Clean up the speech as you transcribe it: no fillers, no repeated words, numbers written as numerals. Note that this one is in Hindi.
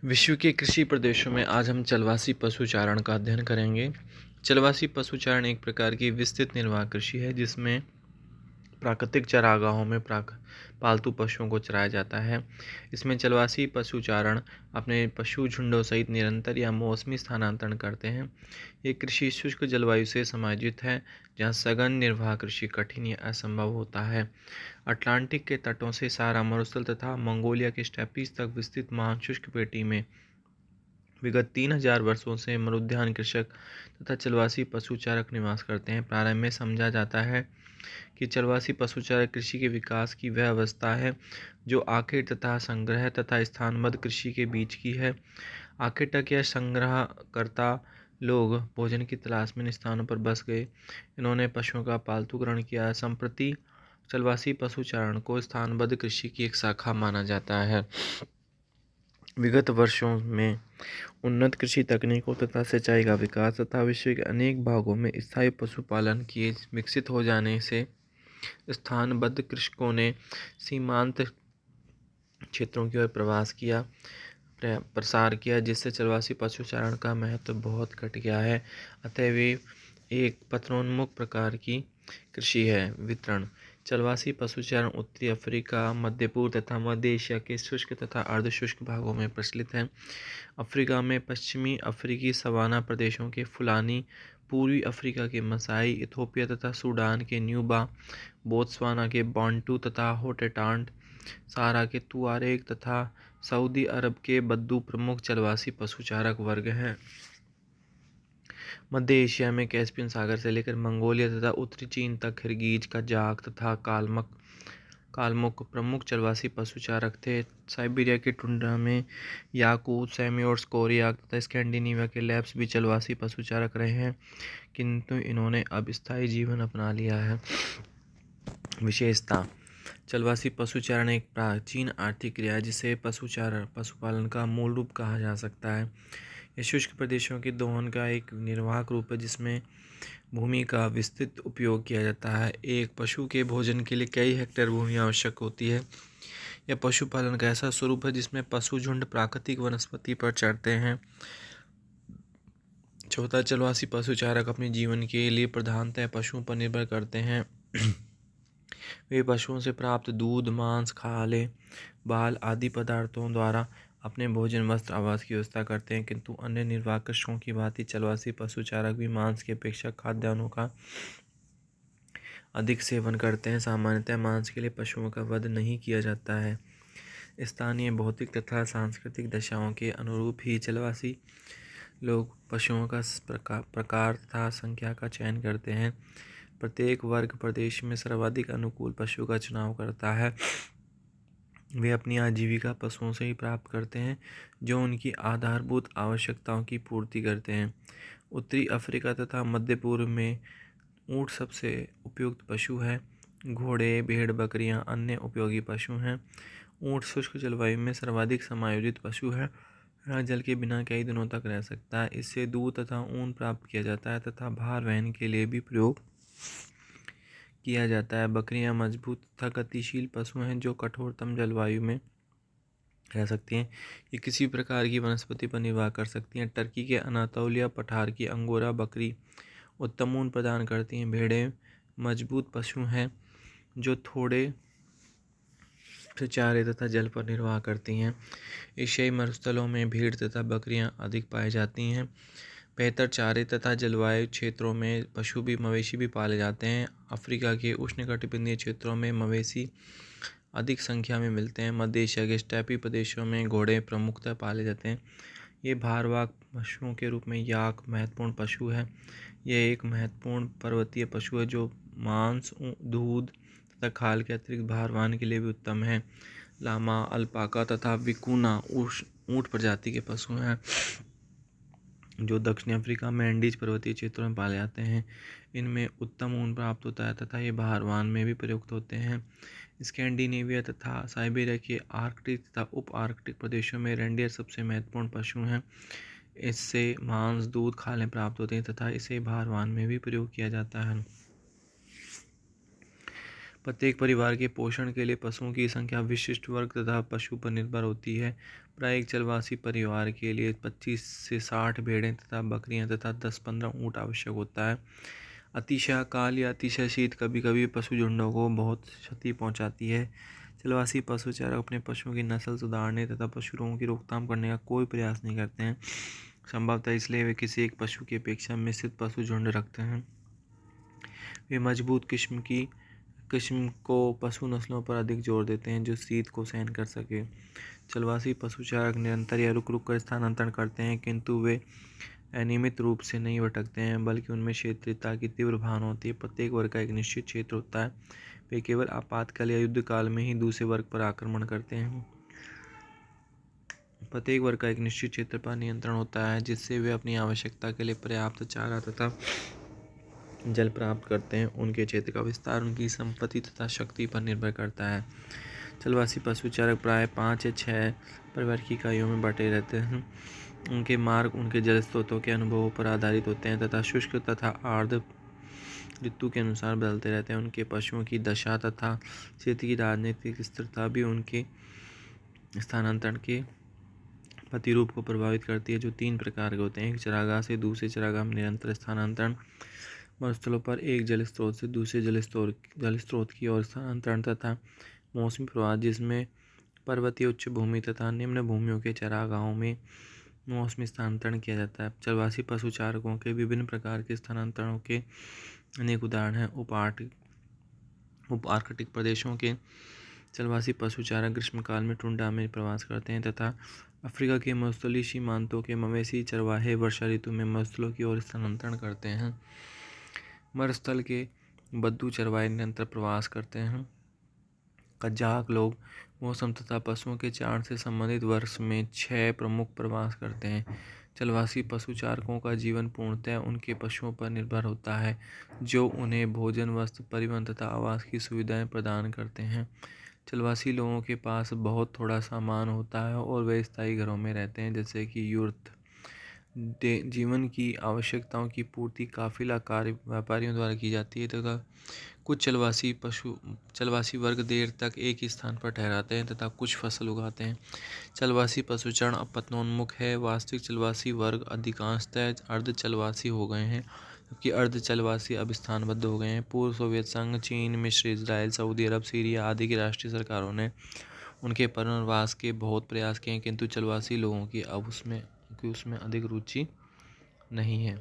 विश्व के कृषि प्रदेशों में आज हम चलवासी पशुचारण का अध्ययन करेंगे। चलवासी पशुचारण एक प्रकार की विस्तृत निर्वाह कृषि है जिसमें प्राकृतिक चरागाहों में पालतू पशुओं को चराया जाता है। इसमें चलवासी पशुचारण अपने पशु झुंडों सहित निरंतर या मौसमी स्थानांतरण करते हैं। ये कृषि शुष्क जलवायु से समायोजित है जहाँ सघन निर्वाह कृषि कठिन या असंभव होता है। अटलांटिक के तटों से सारा मरुस्थल तथा मंगोलिया के स्टेपीज तक विस्तृत महान शुष्क पेटी में विगत 3000 वर्षों से मरुद्यान कृषक तथा चलवासी पशुचारक निवास करते हैं। प्रारंभ में समझा जाता है कि चलवासी पशुचारक कृषि के विकास की वह अवस्था है जो आखेट तथा संग्रह तथा स्थानबद्ध कृषि के बीच की है। आखेटक या संग्रहकर्ता लोग भोजन की तलाश में इन स्थानों पर बस गए। इन्होंने पशुओं का पालतूकरण किया। संप्रति चलवासी पशुचारण को स्थानबद्ध कृषि की एक शाखा माना जाता है। विगत वर्षों में उन्नत कृषि तकनीकों तथा सिंचाई का विकास तथा विश्व के अनेक भागों में स्थायी पशुपालन के विकसित हो जाने से स्थानबद्ध कृषकों ने सीमांत क्षेत्रों की ओर प्रसार किया जिससे चलवासी पशुचारण का महत्व बहुत घट गया है। अतः वे एक पतनोन्मुख प्रकार की कृषि है। वितरण चलवासी पशुचारण उत्तरी अफ्रीका, मध्य पूर्व तथा मध्य एशिया के शुष्क तथा अर्धशुष्क भागों में प्रचलित है। अफ्रीका में पश्चिमी अफ्रीकी सवाना प्रदेशों के फुलानी, पूर्वी अफ्रीका के मसाई, इथोपिया तथा सूडान के न्यूबा, बोत्सवाना के बांटू तथा होटेटांट, सहारा के तुआरेग तथा सऊदी अरब के बद्दू प्रमुख चलवासी पशुचारक वर्ग हैं। मध्य एशिया में कैस्पियन सागर से लेकर मंगोलिया तथा उत्तरी चीन तक खिरगिज, कजाक तथा कालमुक प्रमुख चलवासी पशुचारक थे। साइबेरिया की टुंड्रा में याकूत, सैम्योर्स, कोरियाक तथा स्कैंडिनेविया के लैप्स भी चलवासी पशुचारक रहे हैं, किंतु इन्होंने अब स्थायी जीवन अपना लिया है। विशेषता चलवासी पशुचारण एक प्राचीन आर्थिक क्रिया है जिसे पशुपालन का मूल रूप कहा जा सकता है। यह शुष्क प्रदेशों के दोहन का एक निर्वाहक रूप है जिसमें भूमि का विस्तृत उपयोग किया जाता है। एक पशु के भोजन के लिए कई हेक्टेयर भूमि आवश्यक होती है। यह पशुपालन का ऐसा स्वरूप है जिसमें पशु झुंड प्राकृतिक वनस्पति पर चढ़ते हैं। चौथा, चलवासी पशुचारक अपने जीवन के लिए प्रधानतः पशुओं पर निर्भर करते हैं। वे पशुओं से प्राप्त दूध, मांस, खाले, बाल आदि पदार्थों द्वारा अपने भोजन, वस्त्र, आवास की व्यवस्था करते हैं, किंतु अन्य निर्वाह कृषकों की भांति चलवासी पशुचारक भी मांस की अपेक्षा खाद्यान्नों का अधिक सेवन करते हैं। सामान्यतः मांस के लिए पशुओं का वध नहीं किया जाता है। स्थानीय भौतिक तथा सांस्कृतिक दशाओं के अनुरूप ही चलवासी लोग पशुओं का प्रकार तथा संख्या का चयन करते हैं। प्रत्येक वर्ग प्रदेश में सर्वाधिक अनुकूल पशु का चुनाव करता है। वे अपनी आजीविका पशुओं से ही प्राप्त करते हैं जो उनकी आधारभूत आवश्यकताओं की पूर्ति करते हैं। उत्तरी अफ्रीका तथा मध्य पूर्व में ऊँट सबसे उपयुक्त पशु है। घोड़े, भेड़, बकरियां अन्य उपयोगी पशु हैं। ऊँट शुष्क जलवायु में सर्वाधिक समायोजित पशु है। यह जल के बिना कई दिनों तक रह सकता है। इससे दूध तथा ऊन प्राप्त किया जाता है तथा भार वहन के लिए भी प्रयोग किया जाता है। बकरियां मजबूत तथा गतिशील पशु हैं जो कठोरतम जलवायु में रह सकती हैं। ये किसी प्रकार की वनस्पति पर निर्वाह कर सकती हैं। टर्की के अनातोलिया पठार की अंगोरा बकरी उत्तम ऊन प्रदान करती हैं। भेड़ें मजबूत पशु हैं जो थोड़े से चारे तथा जल पर निर्वाह करती हैं। एशियाई मरुस्थलों में भेड़ तथा बकरियां अधिक पाई जाती हैं। बेहतर चारे तथा जलवायु क्षेत्रों में मवेशी भी पाले जाते हैं। अफ्रीका के उष्णकटिबंधीय क्षेत्रों में मवेशी अधिक संख्या में मिलते हैं। मध्य एशिया के स्टेपी प्रदेशों में घोड़े प्रमुखतः पाले जाते हैं। ये भारवाहक पशुओं के रूप में याक महत्वपूर्ण पशु है। यह एक महत्वपूर्ण पर्वतीय पशु है जो मांस, दूध तथा खाल के अतिरिक्त भार वहन के लिए भी उत्तम है। लामा, अल्पाका तथा विकुना ऊँट प्रजाति के पशु हैं जो दक्षिण अफ्रीका में एंडीज पर्वतीय क्षेत्रों में पाले जाते हैं। इनमें उत्तम ऊन प्राप्त होता है तथा ये भारवाहन में भी प्रयुक्त होते हैं। स्कैंडिनेविया तथा साइबेरिया के आर्कटिक तथा उप आर्कटिक प्रदेशों में रेंडियर सबसे महत्वपूर्ण पशु हैं। इससे मांस, दूध, खालें प्राप्त होते हैं तथा इसे भारवाहन में भी प्रयोग किया जाता है। प्रत्येक परिवार के पोषण के लिए पशुओं की संख्या विशिष्ट वर्ग तथा पशु पर निर्भर होती है। प्रायः एक चलवासी परिवार के लिए 25 से 60 भेड़ें तथा बकरियां तथा 10-15 ऊँट आवश्यक होता है। अतिशय काल या अतिशय शीत कभी कभी पशु झुंडों को बहुत क्षति पहुंचाती है। चलवासी पशु चारक अपने पशुओं की नस्ल सुधारने तथा पशु रोगों की रोकथाम करने का कोई प्रयास नहीं करते हैं। संभवतः इसलिए वे किसी एक पशु की अपेक्षा मिश्रित पशु झुंड रखते हैं। वे मजबूत किस्म को पशु नस्लों पर अधिक जोर देते हैं जो शीत को सहन कर सके। चलवासी पशुचारक निरंतर या रुक रुक कर स्थानांतरण करते हैं, किंतु वे अनियमित रूप से नहीं भटकते हैं, बल्कि उनमें क्षेत्रीयता की तीव्र भावना होती है। प्रत्येक वर्ग का एक निश्चित क्षेत्र होता है। वे केवल आपातकाल या युद्ध काल में ही दूसरे वर्ग पर आक्रमण करते हैं। प्रत्येक वर्ग का एक निश्चित क्षेत्र पर नियंत्रण होता है, जिससे वे अपनी आवश्यकता के लिए पर्याप्त चारा तथा जल प्राप्त करते हैं। उनके क्षेत्र का विस्तार उनकी संपत्ति तथा शक्ति पर निर्भर करता है। चलवासी पशुचारक प्राय 5 या 6 परिवार की इकाइयों में बटे रहते हैं। उनके मार्ग उनके जल स्रोतों के अनुभवों पर आधारित होते हैं तथा शुष्क तथा आर्द्र ऋतु के अनुसार बदलते रहते हैं। उनके पशुओं की दशा तथा क्षेत्र की राजनीतिक स्थिरता भी उनके स्थानांतरण के प्रतिरूप को प्रभावित करती है, जो 3 प्रकार के होते हैं। एक चरागाह से दूसरे चरागाह में निरंतर स्थानांतरण, मरुस्थलों पर एक जल स्रोत से दूसरे जल स्रोत की ओर स्थानांतरण, तथा मौसमी प्रवाह जिसमें पर्वतीय उच्च भूमि तथा निम्न भूमियों के चरागाहों में मौसमी स्थानांतरण किया जाता है। चलवासी पशुचारकों के विभिन्न प्रकार के स्थानांतरणों के अनेक उदाहरण हैं। उप आर्कटिक प्रदेशों के चलवासी पशुचारक ग्रीष्मकाल में टुंड्रा में प्रवास करते हैं तथा अफ्रीका के मरुस्थलीय सीमांतों के मवेशी चरवाहे वर्षा ऋतु में मरुस्थलों की ओर स्थानांतरण करते हैं। मरुस्थल के बद्दू चरवाहे निरंतर प्रवास करते हैं। कज़ाक लोग मौसम तथा पशुओं के चारण से संबंधित वर्ष में 6 प्रमुख प्रवास करते हैं। चलवासी पशुचारकों का जीवन पूर्णतः उनके पशुओं पर निर्भर होता है, जो उन्हें भोजन, वस्त्र, परिवहन तथा आवास की सुविधाएं प्रदान करते हैं। चलवासी लोगों के पास बहुत थोड़ा सामान होता है और वे स्थायी घरों में रहते हैं, जैसे कि यूर्ट। जीवन की आवश्यकताओं की पूर्ति काफिलाकार व्यापारियों द्वारा की जाती है तथा कुछ चलवासी वर्ग देर तक एक ही स्थान पर ठहराते हैं तथा कुछ फसल उगाते हैं। चलवासी पशुचरण अब पतनोन्मुख है। वास्तविक चलवासी वर्ग अधिकांशतः अर्ध चलवासी हो गए हैं, जबकि अर्ध चलवासी अब स्थानबद्ध हो गए हैं। पूर्व सोवियत संघ, चीन, मिस्र, इजराइल, सऊदी अरब, सीरिया आदि की राष्ट्रीय सरकारों ने उनके पुनर्वास के बहुत प्रयास किए, किंतु चलवासी लोगों की अब उसमें अधिक रुचि नहीं है।